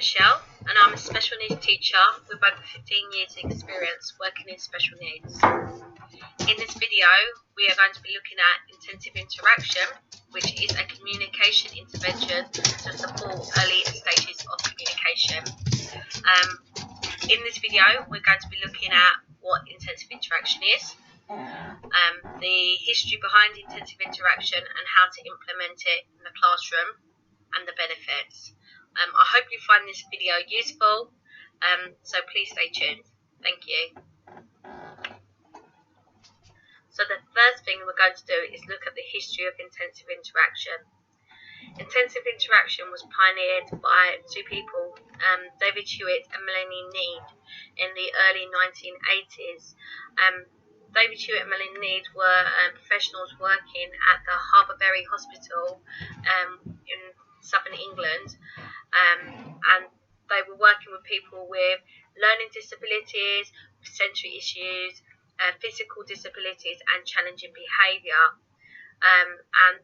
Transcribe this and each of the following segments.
Michelle, and I'm a special needs teacher with over 15 years experience working in special needs. In this video, we are going to be looking at intensive interaction, which is a communication intervention to support early stages of communication. In this video, we're going to be looking at what intensive interaction is, the history behind intensive interaction and how to implement it in the classroom, and the benefits. I hope you find this video useful, so please stay tuned. Thank you. So the first thing we're going to do is look at the history of intensive interaction. Intensive interaction was pioneered by two people, David Hewitt and Melanie Need, in the early 1980s. David Hewitt and Melanie Need were professionals working at the Harbourbury Hospital in southern England, and they were working with people with learning disabilities, sensory issues, physical disabilities and challenging behaviour. And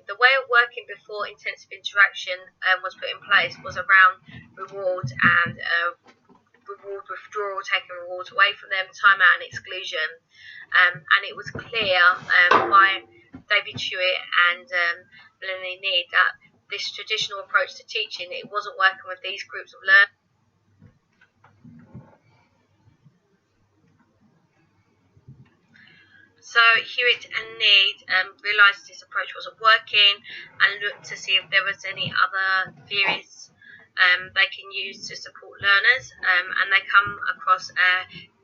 the way of working before intensive interaction was put in place was around reward and reward withdrawal, taking rewards away from them, time out and exclusion. And it was clear by David Hewitt and Melanie Need that this traditional approach to teaching, it wasn't working with these groups of learners. So Hewitt and Need realised this approach wasn't working and looked to see if there was any other theories they can use to support learners, and they come across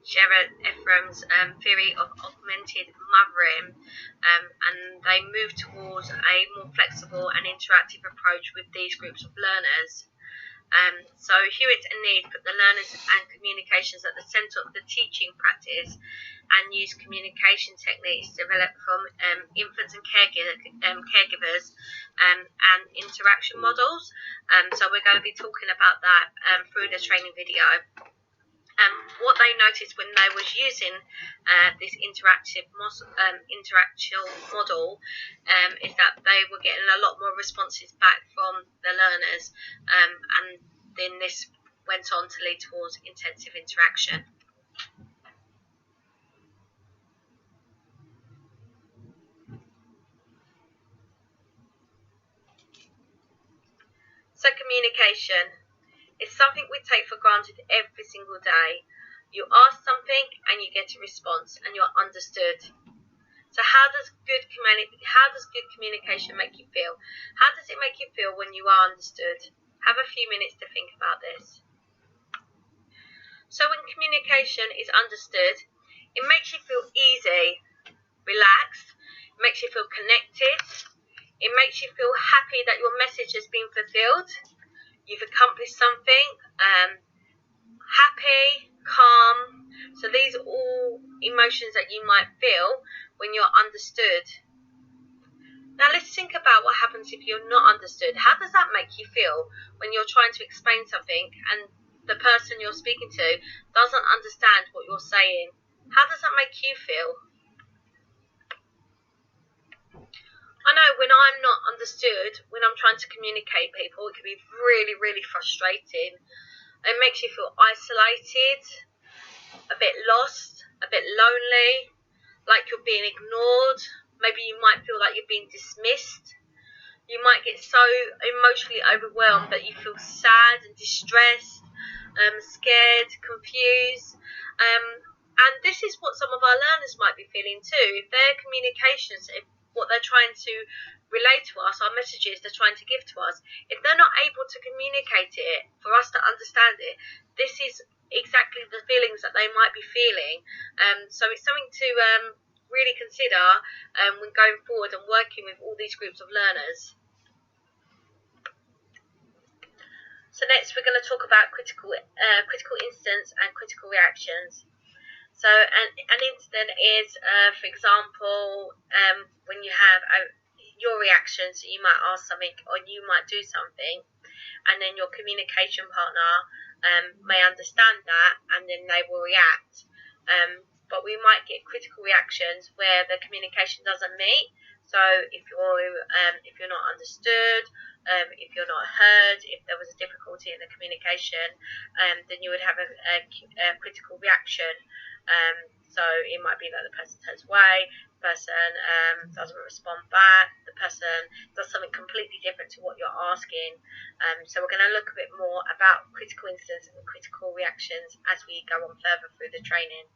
Jared Ephraim's theory of augmented mothering, and they move towards a more flexible and interactive approach with these groups of learners. So Hewitt and Need put the learners and communications at the centre of the teaching practice and use communication techniques developed from infants and caregivers and interaction models. So we're going to be talking about that through the training video. What they noticed when they was using this interactional model is that they were getting a lot more responses back from the learners, and then this went on to lead towards intensive interaction. So communication is something we take for granted every single day. You ask something and you get a response and you're understood. So how does good communication make you feel? How does it make you feel when you are understood? Have a few minutes to think about this. So when communication is understood, it makes you feel easy, relaxed, it makes you feel connected, it makes you feel happy that your message has been fulfilled. You've accomplished something, happy, calm. So these are all emotions that you might feel when you're understood. Now let's think about what happens if you're not understood. How does that make you feel when you're trying to explain something and the person you're speaking to doesn't understand what you're saying? How does that make you feel? I know when I'm not understood, when I'm trying to communicate people, it can be really, really frustrating. It makes you feel isolated, a bit lost, a bit lonely, like you're being ignored. Maybe you might feel like you're being dismissed. You might get so emotionally overwhelmed that you feel sad and distressed, scared, confused. And this is what some of our learners might be feeling too. If their communications, if what they're trying to relate to us, our messages they're trying to give to us, if they're not able to communicate it for us to understand it, this is exactly the feelings that they might be feeling. So it's something to really consider when going forward and working with all these groups of learners. So next we're going to talk about critical incidents and critical reactions. So an incident is, for example, when you have your reaction, so you might ask something or you might do something, and then your communication partner may understand that and then they will react. But we might get critical reactions where the communication doesn't meet. So if you're not understood, if you're not heard, if there was a difficulty in the communication, then you would have a critical reaction. So it might be that the person turns away, the person doesn't respond back, the person does something completely different to what you're asking. So we're going to look a bit more about critical incidents and critical reactions as we go on further through the training.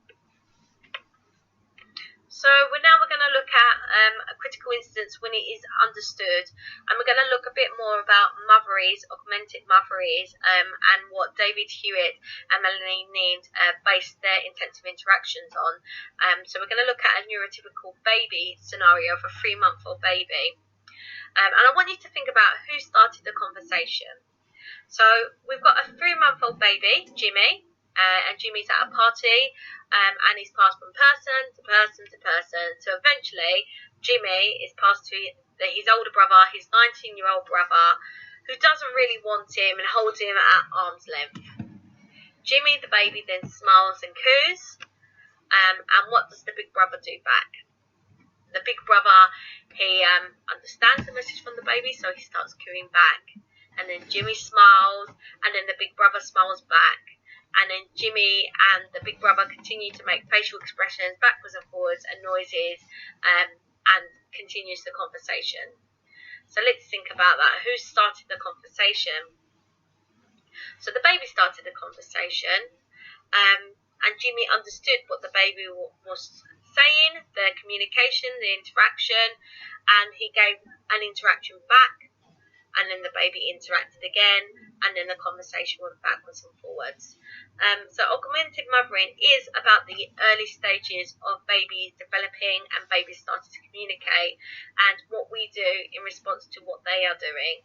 So we're going to look at a critical instance when it is understood, and we're going to look a bit more about motheries, augmented motheries, and what David Hewitt and Melanie Need based their intensive interactions on. So we're going to look at a neurotypical baby scenario of a 3-month-old baby. And I want you to think about who started the conversation. So we've got a 3-month-old baby, Jimmy, and Jimmy's at a party, and he's passed from person to person to person. So eventually, Jimmy is passed to his older brother, his 19-year-old brother, who doesn't really want him and holds him at arm's length. Jimmy, the baby, then smiles and coos, and what does the big brother do back? The big brother, he understands the message from the baby, so he starts cooing back. And then Jimmy smiles, and then the big brother smiles back. And then Jimmy and the big brother continue to make facial expressions backwards and forwards and noises, and continues the conversation. So let's think about that. Who started the conversation? So the baby started the conversation, and Jimmy understood what the baby was saying, the communication, the interaction, and he gave an interaction back, and then the baby interacted again, and then the conversation went backwards and forwards. So augmented mothering is about the early stages of babies developing and babies starting to communicate, and what we do in response to what they are doing.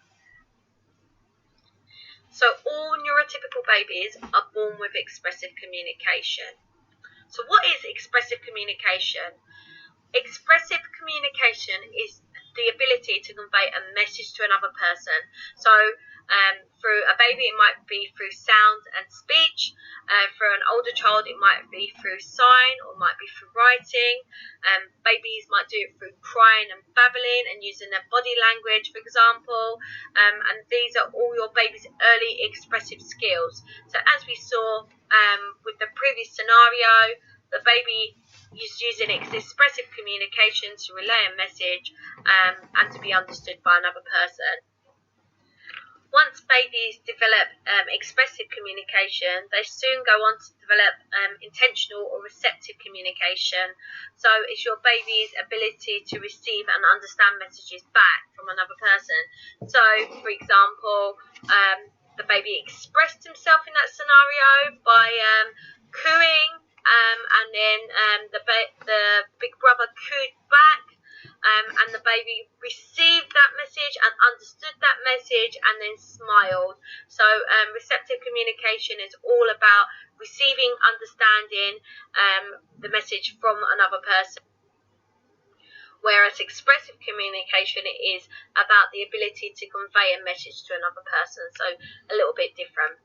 So all neurotypical babies are born with expressive communication. So what is expressive communication? Expressive communication is the ability to convey a message to another person. So through a baby, it might be through sound and speech. For an older child, it might be through sign or might be through writing. Babies might do it through crying and babbling and using their body language, for example. And these are all your baby's early expressive skills. So as we saw with the previous scenario, the baby is using its expressive communication to relay a message and to be understood by another person. Once babies develop expressive communication, they soon go on to develop intentional or receptive communication. So it's your baby's ability to receive and understand messages back from another person. So, for example, the baby expressed himself in that scenario by cooing, and then the big brother cooed back. And the baby received that message and understood that message and then smiled. So receptive communication is all about receiving, understanding the message from another person. Whereas expressive communication is about the ability to convey a message to another person. So a little bit different.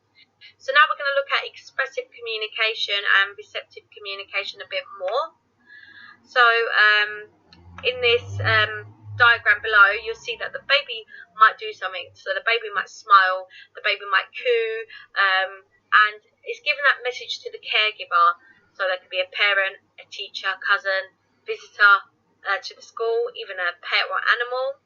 So now we're going to look at expressive communication and receptive communication a bit more. So in this diagram below, you'll see that the baby might do something. So the baby might smile, the baby might coo, and it's giving that message to the caregiver. So that could be a parent, a teacher, cousin, visitor to the school, even a pet or animal.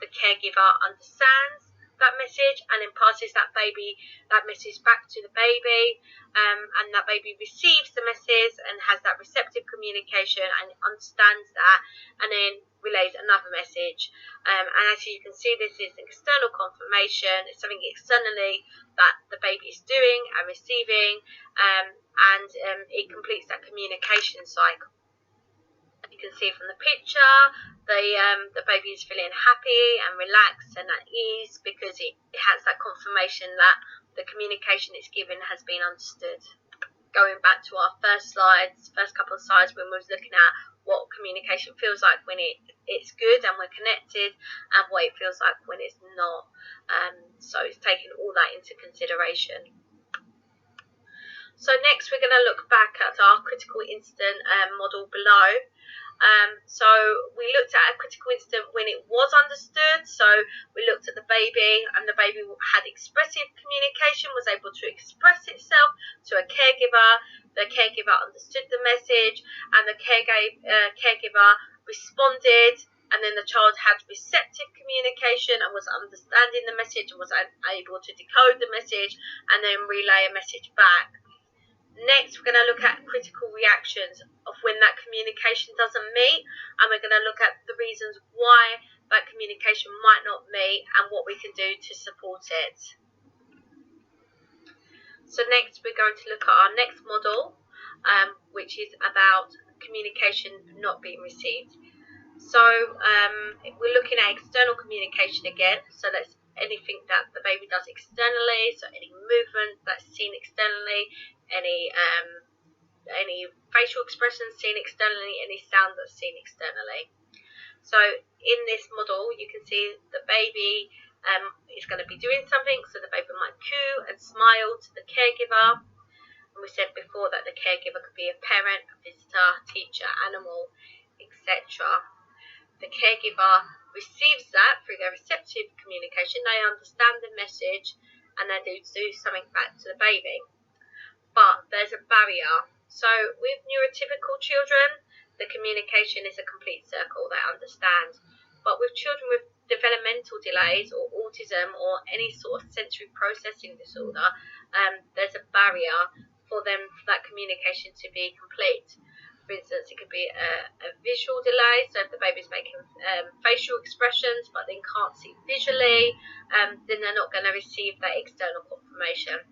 The caregiver understands that message and then passes that message back to the baby, and that baby receives the message and has that receptive communication and understands that, and then relays another message. And as you can see, this is external confirmation. It's something externally that the baby is doing and receiving, and it completes that communication cycle. You can see from the picture, the baby is feeling happy and relaxed and at ease because it has that confirmation that the communication it's given has been understood. Going back to our first couple of slides, when we was looking at what communication feels like when it's good and we're connected, and what it feels like when it's not. So it's taking all that into consideration. So next we're going to look back at our critical incident model below. So we looked at a critical incident when it was understood. So we looked at the baby, and the baby had expressive communication, was able to express itself to a caregiver. The caregiver understood the message, and the caregiver responded, and then the child had receptive communication and was understanding the message and was able to decode the message and then relay a message back. Next, we're going to look at critical reactions of when that communication doesn't meet, and we're going to look at the reasons why that communication might not meet and what we can do to support it. So next, we're going to look at our next model, which is about communication not being received. So we're looking at external communication again. So that's anything that the baby does externally, so any movement that's seen externally, any facial expressions seen externally, any sound that's seen externally. So in this model, you can see the baby is going to be doing something, so the baby might coo and smile to the caregiver. And we said before that the caregiver could be a parent, a visitor, teacher, animal, etc. The caregiver receives that through their receptive communication. They understand the message and they do something back to the baby. But there's a barrier. So with neurotypical children, the communication is a complete circle. They understand. But with children with developmental delays or autism or any sort of sensory processing disorder, there's a barrier for that communication to be complete. For instance, it could be a visual delay, so if the baby's making facial expressions but then can't see visually, then they're not going to receive that external confirmation.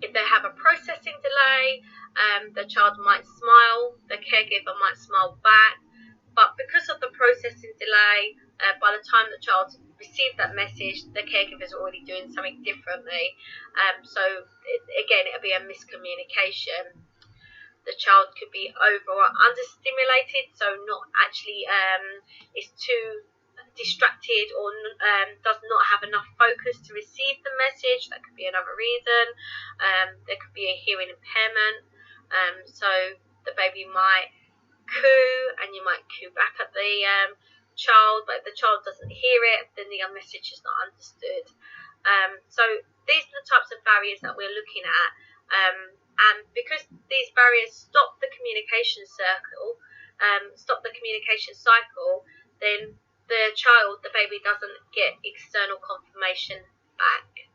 If they have a processing delay, the child might smile, the caregiver might smile back, but because of the processing delay, by the time the child received that message, the caregiver is already doing something differently. So again, it'll be a miscommunication. The child could be over or understimulated, so not actually is too distracted or does not have enough focus to receive the message. That could be another reason. There could be a hearing impairment, so the baby might coo and you might coo back at the child, but if the child doesn't hear it, then the message is not understood. So these are the types of barriers that we're looking at. And because these barriers stop the communication cycle, then the baby doesn't get external confirmation back.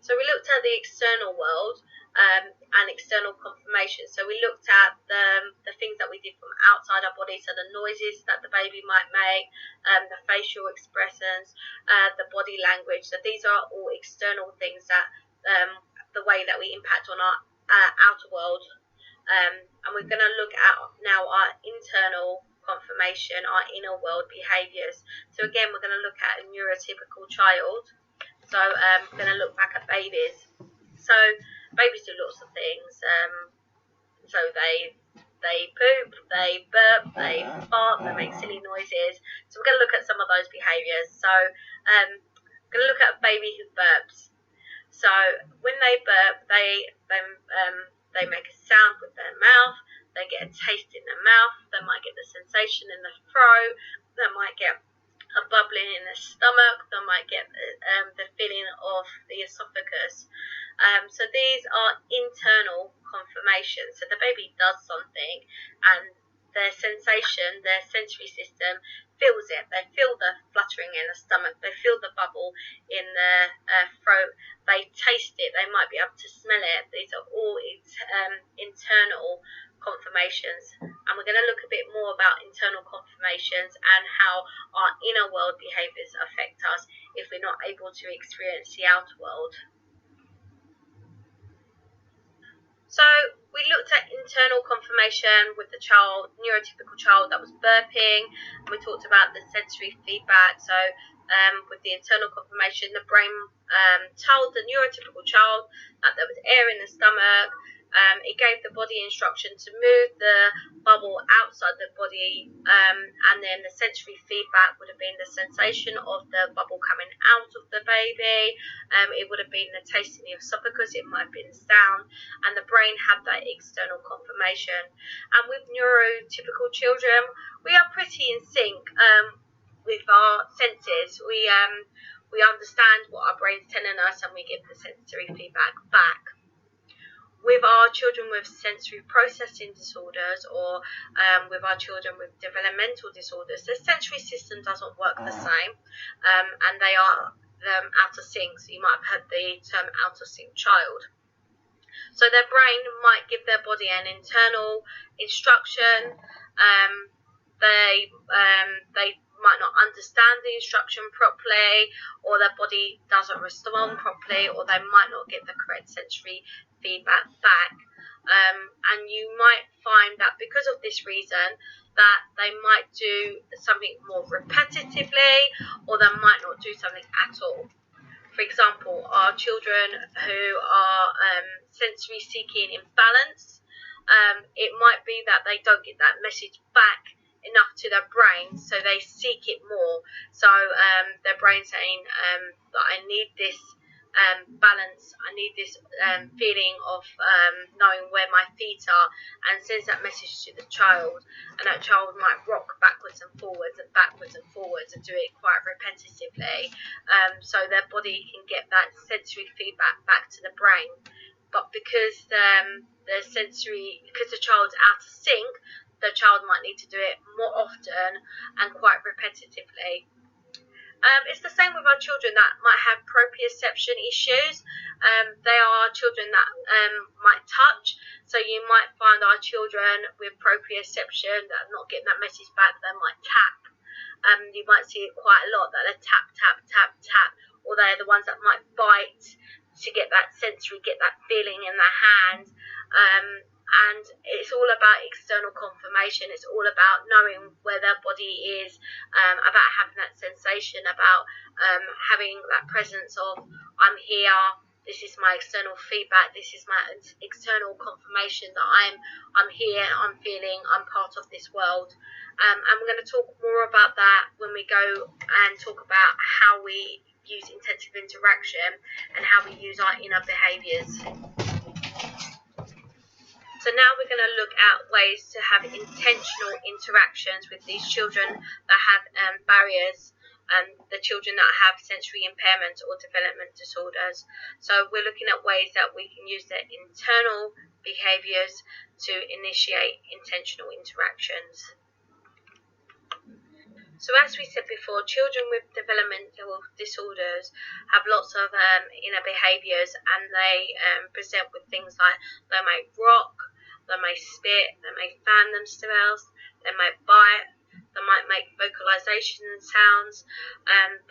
So we looked at the external world and external confirmation. So we looked at the things that we did from outside our body, so the noises that the baby might make, the facial expressions, the body language. So these are all external things that the way that we impact on our outer world. And we're going to look at now our internal confirmation, our inner world behaviours. So again, we're going to look at a neurotypical child. So we're going to look back at babies. So babies do lots of things. So they poop, they burp, they fart, they make silly noises. So we're going to look at some of those behaviours. So we're going to look at a baby who burps. So when they burp, they make a sound with their mouth. They get a taste in their mouth. They might get the sensation in the throat. They might get a bubbling in the stomach. They might get the feeling of the esophagus. So these are internal confirmations. So the baby does something and their sensation, their sensory system feels it. They feel the fluttering in the stomach. They feel the bubble in the throat. They taste it. They might be able to smell it. These are all internal confirmations. And we're going to look a bit more about internal confirmations and how our inner world behaviours affect us if we're not able to experience the outer world. So we looked at internal confirmation with the child, neurotypical child that was burping, and we talked about the sensory feedback. So with the internal confirmation, the brain told the neurotypical child that there was air in the stomach, It gave the body instruction to move the bubble outside the body, and then the sensory feedback would have been the sensation of the bubble coming out of the baby. It would have been the taste in the esophagus, it might have been sound, and the brain had that external confirmation. And with neurotypical children, we are pretty in sync with our senses. We understand what our brain's telling us, and we give the sensory feedback back. With our children with sensory processing disorders, or with our children with developmental disorders, the sensory system doesn't work the same, and they are out of sync. So you might have heard the term out of sync child. So their brain might give their body an internal instruction. They might not understand the instruction properly, or their body doesn't respond properly, or they might not get the correct sensory feedback back. And you might find that because of this reason, that they might do something more repetitively, or they might not do something at all. For example, our children who are sensory seeking imbalance, it might be that they don't get that message back enough to their brain, so they seek it more. So their brain saying that I need this balance, I need this feeling of knowing where my feet are, and sends that message to the child, and that child might rock backwards and forwards and do it quite repetitively, so their body can get that sensory feedback back to the brain. But because because the child's out of sync, the child might need to do it more often and quite repetitively. It's the same with our children that might have proprioception issues. They are children that might touch, so you might find our children with proprioception that are not getting that message back, they might tap. You might see it quite a lot, that they tap, tap, tap, tap, or they're the ones that might bite to get that sensory, get that feeling in their hand. And it's all about external confirmation. It's all about knowing where their body is, about having that sensation, about having that presence of I'm here, this is my external feedback, this is my external confirmation that I'm here, I'm feeling, I'm part of this world. And we're going to talk more about that when we go and talk about how we use intensive interaction and how we use our inner behaviours. So now we're going to look at ways to have intentional interactions with these children that have barriers, the children that have sensory impairment or development disorders. So we're looking at ways that we can use their internal behaviours to initiate intentional interactions. So as we said before, children with developmental disorders have lots of inner behaviours, and they present with things like they may rock, they may spit, they may fan themselves, they may bite, they might make vocalization sounds,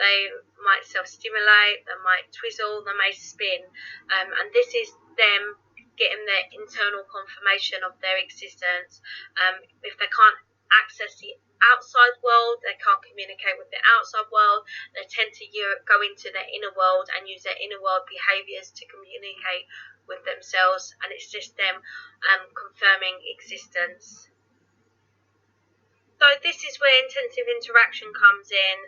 they might self-stimulate, they might twizzle, they may spin, and this is them getting their internal confirmation of their existence. If they can't access the outside world, they can't communicate with the outside world, they tend to go into their inner world and use their inner world behaviours to communicate with themselves, and it's just them confirming existence. So this is where intensive interaction comes in.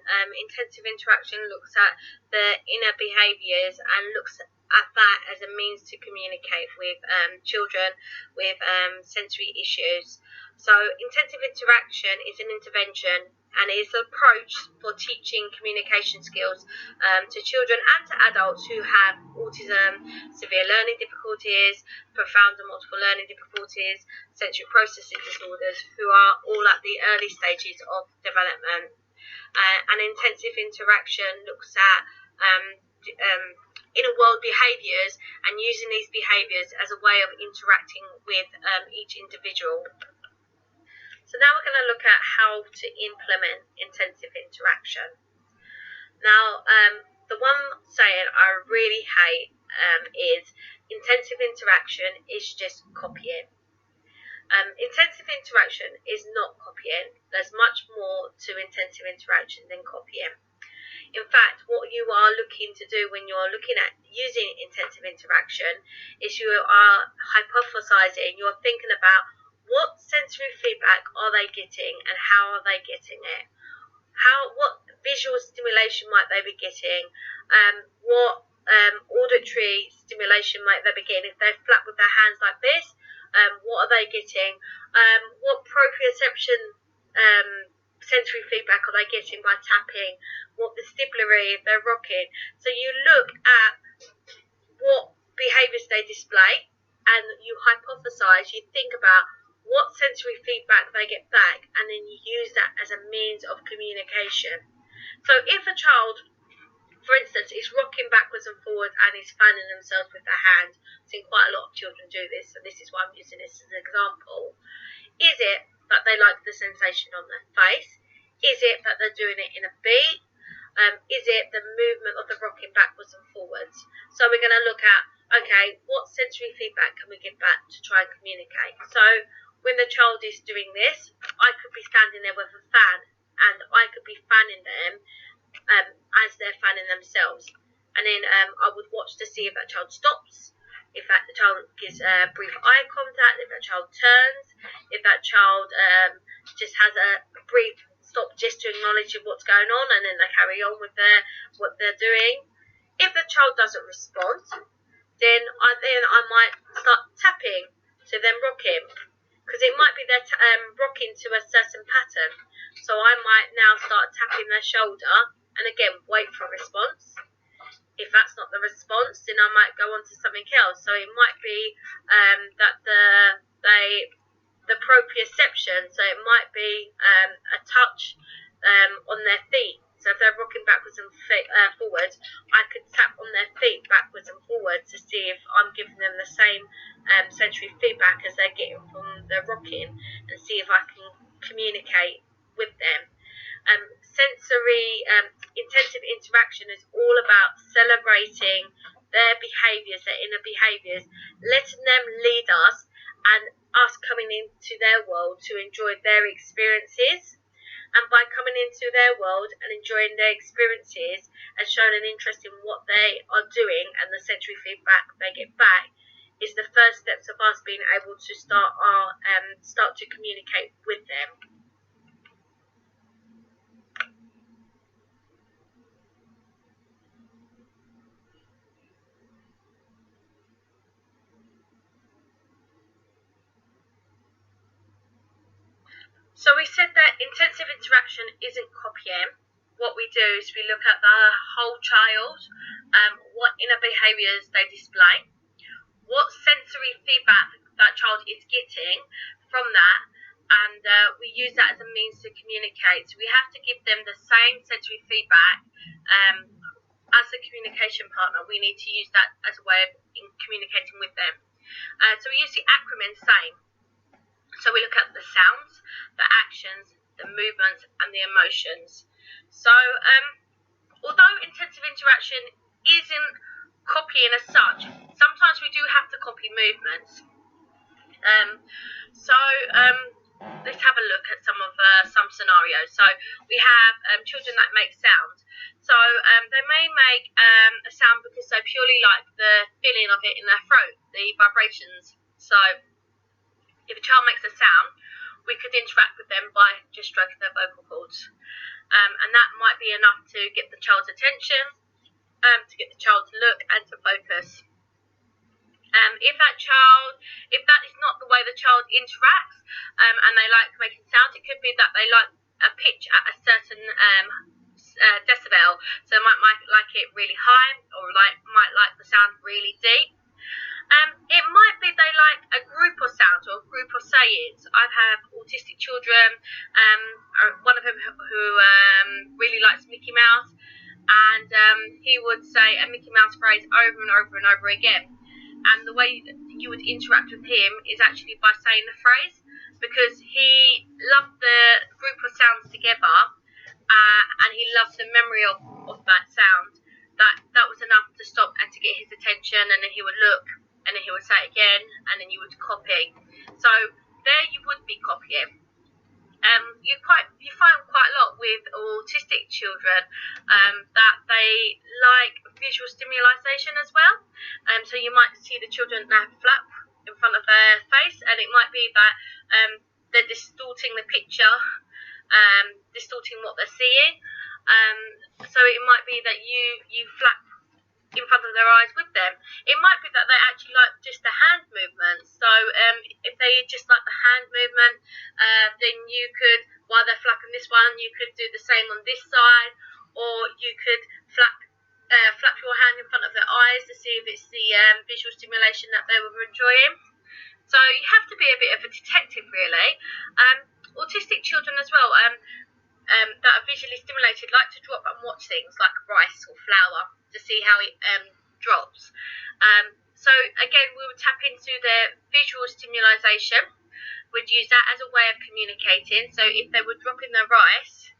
Intensive interaction looks at the inner behaviours and looks at that as a means to communicate with children with sensory issues. So intensive interaction is an intervention and is an approach for teaching communication skills to children and to adults who have autism, severe learning difficulties, profound and multiple learning difficulties, sensory processing disorders, who are all at the early stages of development. And intensive interaction looks at inner world behaviours and using these behaviours as a way of interacting with each individual. So now we're going to look at how to implement intensive interaction. Now, the one saying I really hate is intensive interaction is just copying. Intensive interaction is not copying. There's much more to intensive interaction than copying. In fact, what you are looking to do when you're looking at using intensive interaction is you are hypothesizing, you're thinking about what sensory feedback are they getting and how are they getting it? What visual stimulation might they be getting? What auditory stimulation might they be getting? If they flap with their hands like this, what are they getting? What proprioception sensory feedback are they getting by tapping? What vestibularity if they're rocking? So you look at what behaviours they display and you hypothesize, you think about what sensory feedback they get back, and then you use that as a means of communication. So if a child, for instance, is rocking backwards and forwards and is fanning themselves with their hand, I've seen quite a lot of children do this, so this is why I'm using this as an example. Is it that they like the sensation on their face? Is it that they're doing it in a beat? Is it the movement of the rocking backwards and forwards? So we're going to look at, okay, what sensory feedback can we give back to try and communicate? So when the child is doing this, I could be standing there with a fan and I could be fanning them as they're fanning themselves. And then I would watch to see if that child stops, if that child gives brief eye contact, if that child turns, if that child just has a brief stop just to acknowledge what's going on, and then they carry on with what they're doing. If the child doesn't respond, then I might start tapping to them rocking, because it might be they're rocking to a certain pattern. So I might now start tapping their shoulder, and again wait for a response. If that's not the response, then I might go on to something else. So it might be that the proprioception, so it might be a touch on their feet. So if they're rocking backwards and forwards, I could tap on their feet backwards and forwards to see if I'm giving them the same sensory feedback as they're getting from the rocking, and see if I can communicate with them. Sensory intensive interaction is all about celebrating their behaviours, their inner behaviours, letting them lead us, and us coming into their world to enjoy their experiences. And by coming into their world and enjoying their experiences and showing an interest in what they are doing and the sensory feedback they get back, is the first steps of us being able to start to communicate with them. So we said that intensive interaction isn't copying. What we do is we look at the whole child, what inner behaviours they display, what sensory feedback that child is getting from that, and we use that as a means to communicate. So we have to give them the same sensory feedback as a communication partner. We need to use that as a way of communicating with them. So we use the acronym SAME. So we look at the sounds, the actions, the movements, and the emotions. So although intensive interaction isn't copying as such, sometimes we do have to copy movements. Let's have a look at some scenarios. So we have children that make sounds. So they may make a sound because they purely like the feeling of it in their throat, the vibrations. So if a child makes a sound, we could interact with them by just stroking their vocal cords. And that might be enough to get the child's attention, to get the child to look and to focus. If that is not the way the child interacts, and they like making sounds, it could be that they like a pitch at a certain decibel. So they might like it really high, or might like the sound really deep. It might be they like a group of sounds or a group of sayings. I've had autistic children, one of them who really likes Mickey Mouse, and he would say a Mickey Mouse phrase over and over and over again. And the way that you would interact with him is actually by saying the phrase, because he loved the group of sounds together, and he loved the memory of that sound. That was enough to stop and to get his attention, and then he would look, and then he would say it again, and then you would copy. So there you would be copying. You find quite a lot with autistic children that they like visual stimulation as well. So you might see the children flap in front of their face, and it might be that they're distorting the picture, distorting what they're seeing. So it might be that you flap in front of their eyes with them. It might be that they actually like just the hand movement. So if they just like the hand movement, then you could, while they're flapping this one, you could do the same on this side, or you could flap your hand in front of their eyes to see if it's the visual stimulation that they were enjoying. So you have to be a bit of a detective, really. Autistic children as well, that are visually stimulated, like to drop and watch things like rice or flour to see how it drops. So again, we would tap into their visual stimulation. We'd use that as a way of communicating. So if they were dropping their rice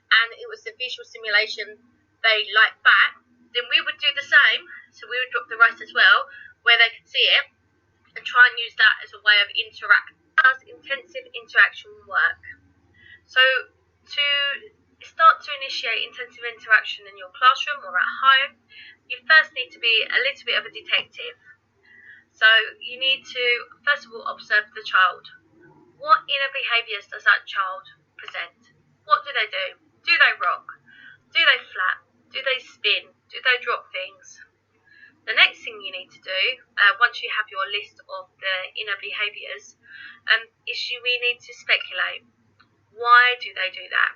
and it was the visual stimulation they liked back, then we would do the same. So we would drop the rice as well, where they could see it, and try and use that as a way of interact. Does intensive interaction work? So to start to initiate intensive interaction in your classroom or at home, you first need to be a little bit of a detective. So you need to, first of all, observe the child. What inner behaviours does that child present? What do they do? Do they rock? Do they flap? Do they spin? Do they drop things? The next thing you need to do, once you have your list of the inner behaviours, is we need to speculate. Why do they do that?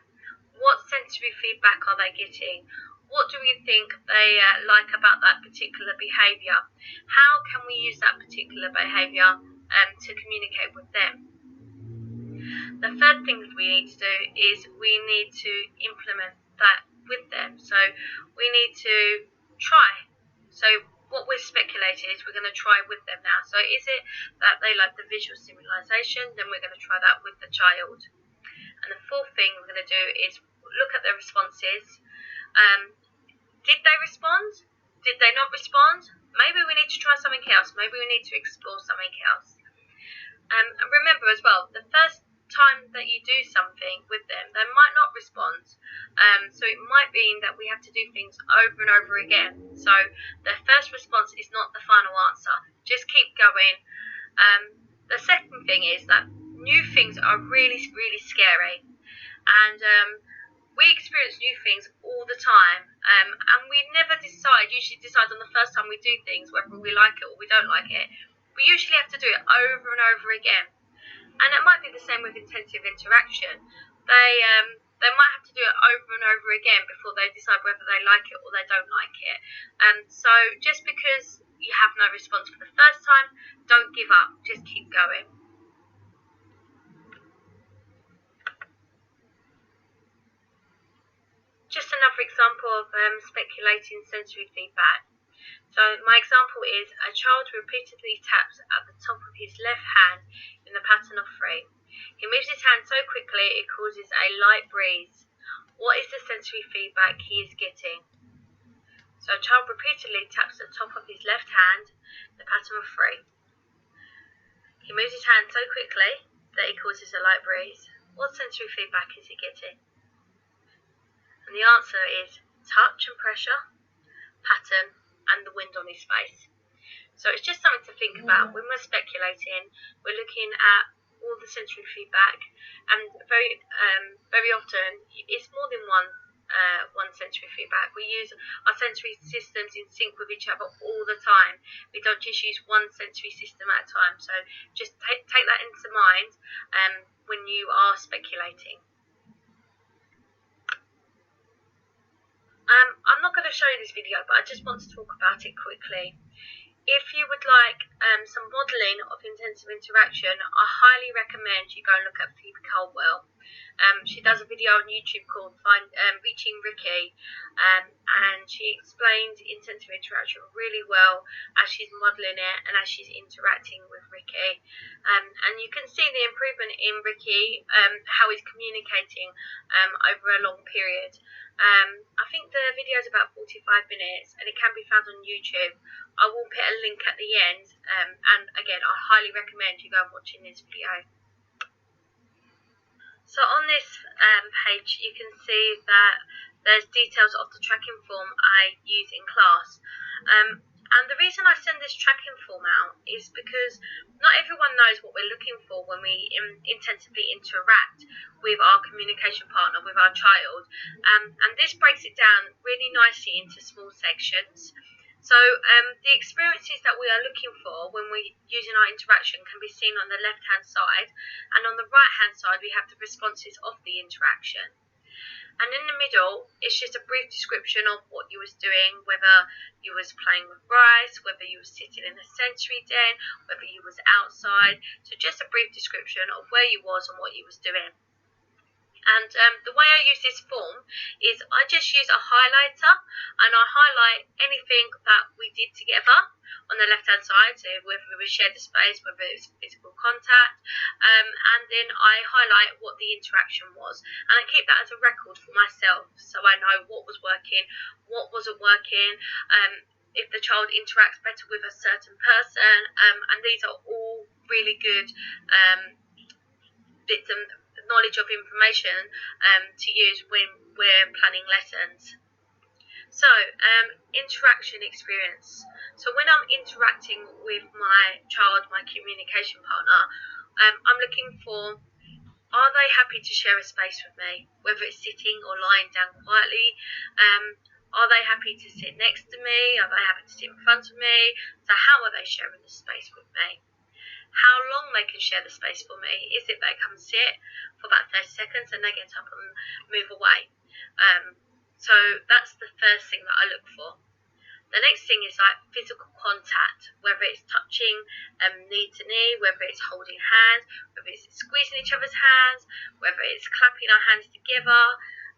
What sensory feedback are they getting? What do we think they like about that particular behaviour? How can we use that particular behaviour to communicate with them? The third thing that we need to do is we need to implement that with them. So we need to try. So what we're speculating is we're going to try with them now. So is it that they like the visual stimulation? Then we're going to try that with the child. And the fourth thing we're going to do is look at their responses. Did they respond? Did they not respond? Maybe we need to try something else. Maybe we need to explore something else. And remember as well, the first time that you do something with them, they might not respond. So it might mean that we have to do things over and over again. So the first response is not the final answer. Just keep going. The second thing is that new things are really, really scary. And we experience new things all the time. And we never usually decide on the first time we do things, whether we like it or we don't like it. We usually have to do it over and over again. And it might be the same with intensive interaction. They might have to do it over and over again before they decide whether they like it or they don't like it. So just because you have no response for the first time, don't give up. Just keep going. Just another example of speculating sensory feedback. So my example is a child repeatedly taps at the top of his left hand in the pattern of 3. He moves his hand so quickly it causes a light breeze. What is the sensory feedback he is getting? So a child repeatedly taps the top of his left hand in the pattern of 3. He moves his hand so quickly that it causes a light breeze. What sensory feedback is he getting? And the answer is touch and pressure, pattern, and the wind on his face. So it's just something to think about. When we're speculating, we're looking at all the sensory feedback, and very often it's more than one sensory feedback. We use our sensory systems in sync with each other all the time. We don't just use one sensory system at a time. So just take that into mind when you are speculating. I'm not going to show you this video, but I just want to talk about it quickly. If you would like some modelling of intensive interaction, I highly recommend you go and look at Phoebe Caldwell. She does a video on YouTube called Reaching Ricky, and she explains intensive interaction really well as she's modelling it and as she's interacting with Ricky. And you can see the improvement in Ricky, how he's communicating over a long period. I think the video is about 45 minutes and it can be found on YouTube. I will put a link at the end, and again I highly recommend you go and watching this video. So on this page you can see that There's details of the tracking form I use in class. And the reason I send this tracking form out is because not everyone knows what we're looking for when we intensively interact with our communication partner, with our child. And this breaks it down really nicely into small sections. So the experiences that we are looking for when we're using our interaction can be seen on the left-hand side, and on the right-hand side we have the responses of the interaction. And in the middle, it's just a brief description of what you was doing, whether you was playing with rice, whether you was sitting in a sensory den, whether you was outside. So just a brief description of where you was and what you was doing. And the way I use this form is I just use a highlighter and I highlight anything that we did together on the left hand side, so whether we shared the space, whether it was physical contact, and then I highlight what the interaction was, and I keep that as a record for myself so I know what was working, what wasn't working, if the child interacts better with a certain person, and these are all really good bits of knowledge of information to use when we're planning lessons. So, interaction experience. So when I'm interacting with my child, my communication partner, I'm looking for, are they happy to share a space with me, whether it's sitting or lying down quietly? Are they happy to sit next to me? Are they happy to sit in front of me? So how are they sharing the space with me? How long they can share the space for me? Is it they come sit for about 30 seconds and they get up and move away? So that's the first thing that I look for. The next thing is like physical contact, whether it's touching knee to knee, whether it's holding hands, whether it's squeezing each other's hands, whether it's clapping our hands together,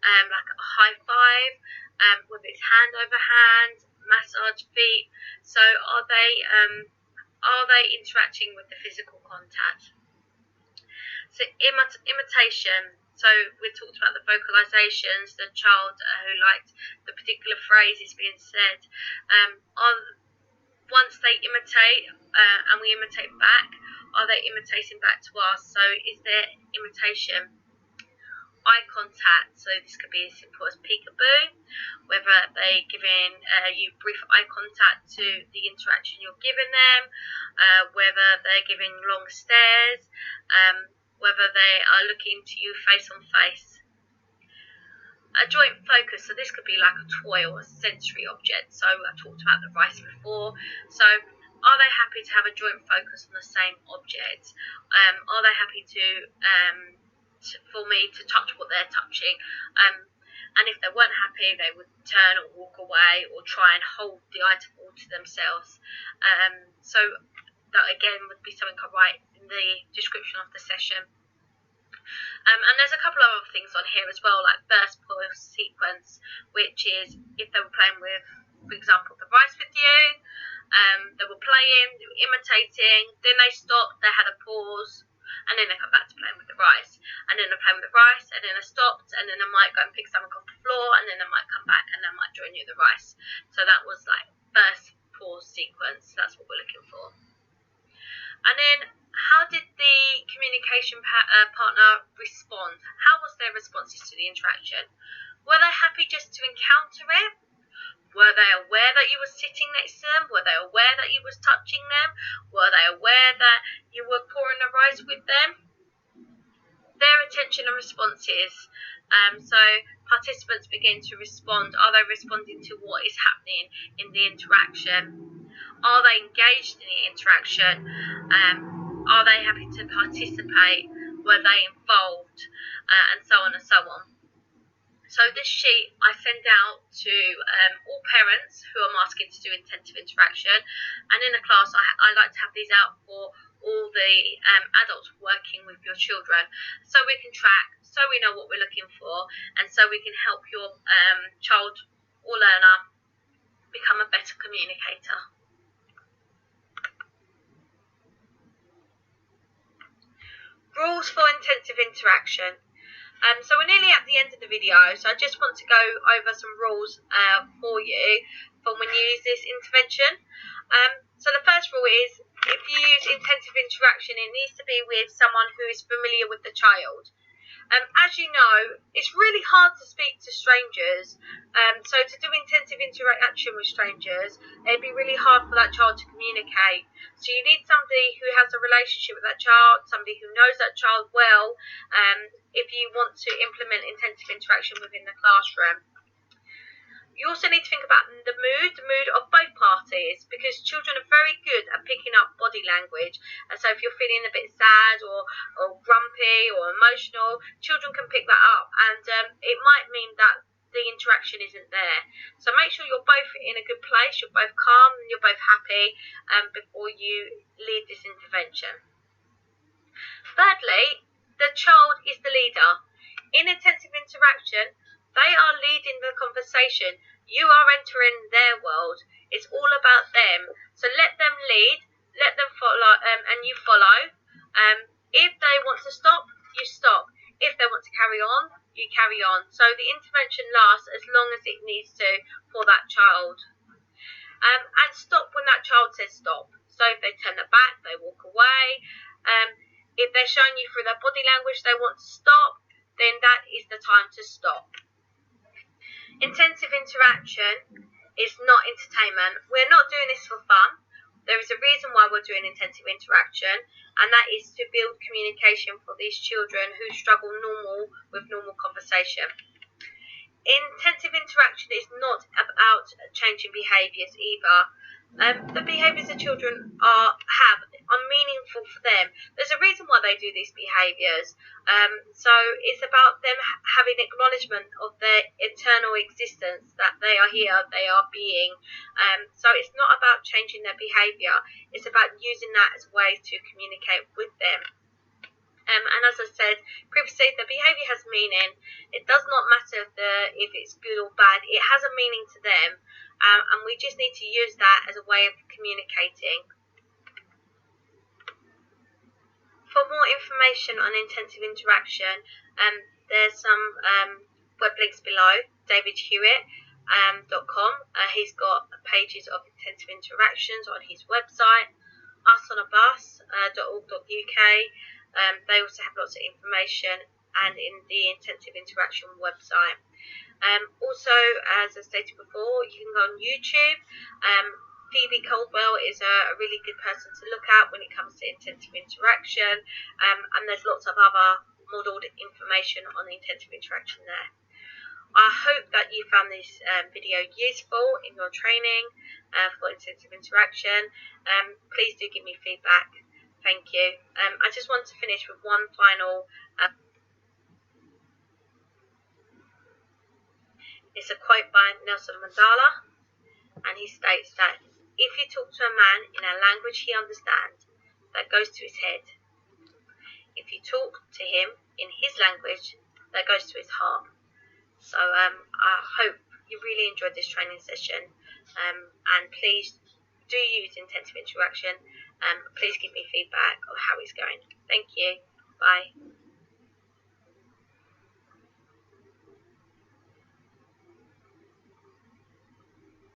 like a high five, whether it's hand over hand, massage feet. So are they interacting with the physical contact? So imitation. So we talked about the vocalizations, the child who liked the particular phrase is being said. Once they imitate and we imitate back, are they imitating back to us? So is there imitation? Eye contact. So this could be as simple as peekaboo, whether they're giving you brief eye contact to the interaction you're giving them, whether they're giving long stares, whether they are looking to you face on face. A joint focus, so this could be like a toy or a sensory object. So I talked about the rice before. So are they happy to have a joint focus on the same object? Are they happy for me to touch what they're touching? And if they weren't happy, they would turn or walk away or try and hold the item all to themselves. So that again would be something I write in the description of the session. And there's a couple of other things on here as well, like burst, pause, sequence, which is if they were playing with, for example, the rice with you, they were playing, they were imitating, then they stopped, they had a pause, and then they come back to playing with the rice, and then they're playing with the rice, and then they stopped, and then they might go and pick something off the floor, and then they might come back and they might join you the rice. So that was like burst, pause, sequence. That's what we're looking for. And then how did the communication partner respond? How was their responses to the interaction? Were they happy just to encounter it? Were they aware that you were sitting next to them? Were they aware that you was touching them? Were they aware that you were pouring the rice with them? Their attention and responses. So participants begin to respond. Are they responding to what is happening in the interaction? Are they engaged in the interaction? Are they happy to participate? Were they involved? And so on and so on. So this sheet I send out to all parents who I'm asking to do intensive interaction, and in the class I like to have these out for all the adults working with your children, so we can track, so we know what we're looking for, and so we can help your child or learner become a better communicator. Rules for intensive interaction. So we're nearly at the end of the video, so I just want to go over some rules for you for when you use this intervention. So the first rule is, if you use intensive interaction, it needs to be with someone who is familiar with the child. As you know, it's really hard to speak speak to strangers. So to do intensive interaction with strangers, it'd be really hard for that child to communicate. So you need somebody who has a relationship with that child, somebody who knows that child well, if you want to implement intensive interaction within the classroom. You also need to think about the mood of both parties, because children are very good at picking up body language. And so if you're feeling a bit sad or grumpy or emotional, children can pick that up, and it might mean that the interaction isn't there. So make sure you're both in a good place, you're both calm, and you're both happy before you lead this intervention. Thirdly, the child is the leader. In intensive interaction, they are leading the conversation. You are entering their world. It's all about them. So let them lead, let them follow, and you follow. If they want to stop, you stop. If they want to carry on, you carry on. So the intervention lasts as long as it needs to for that child. And stop when that child says stop. So if they turn their back, they walk away. If they're showing you through their body language they want to stop, then that is the time to stop. Intensive interaction is not entertainment. We're not doing this for fun. There is a reason why we're doing intensive interaction, and that is to build communication for these children who struggle with normal conversation. Intensive interaction is not about changing behaviours either. The behaviours the children have are meaningful for them. There's a reason why they do these behaviours. So it's about them having acknowledgement of their eternal existence, that they are here, they are being. So it's not about changing their behaviour. It's about using that as a way to communicate with them. And as I said previously, the behaviour has meaning. It does not matter if it's good or bad. It has a meaning to them, and we just need to use that as a way of communicating. For more information on intensive interaction, there's some web links below. davidhewitt.com. He's got pages of intensive interactions on his website. usonabus.org.uk. They also have lots of information, and in the intensive interaction website. Also, as I stated before, you can go on YouTube. Phoebe Caldwell is a really good person to look at when it comes to intensive interaction, and there's lots of other modelled information on intensive interaction there. I hope that you found this video useful in your training for intensive interaction. Please do give me feedback. Thank you. I just want to finish with one final. It's a quote by Nelson Mandela, and he states that if you talk to a man in a language he understands, that goes to his head. If you talk to him in his language, that goes to his heart. So I hope you really enjoyed this training session, and please do use intensive interaction. Please give me feedback of how it's going. Thank you. Bye.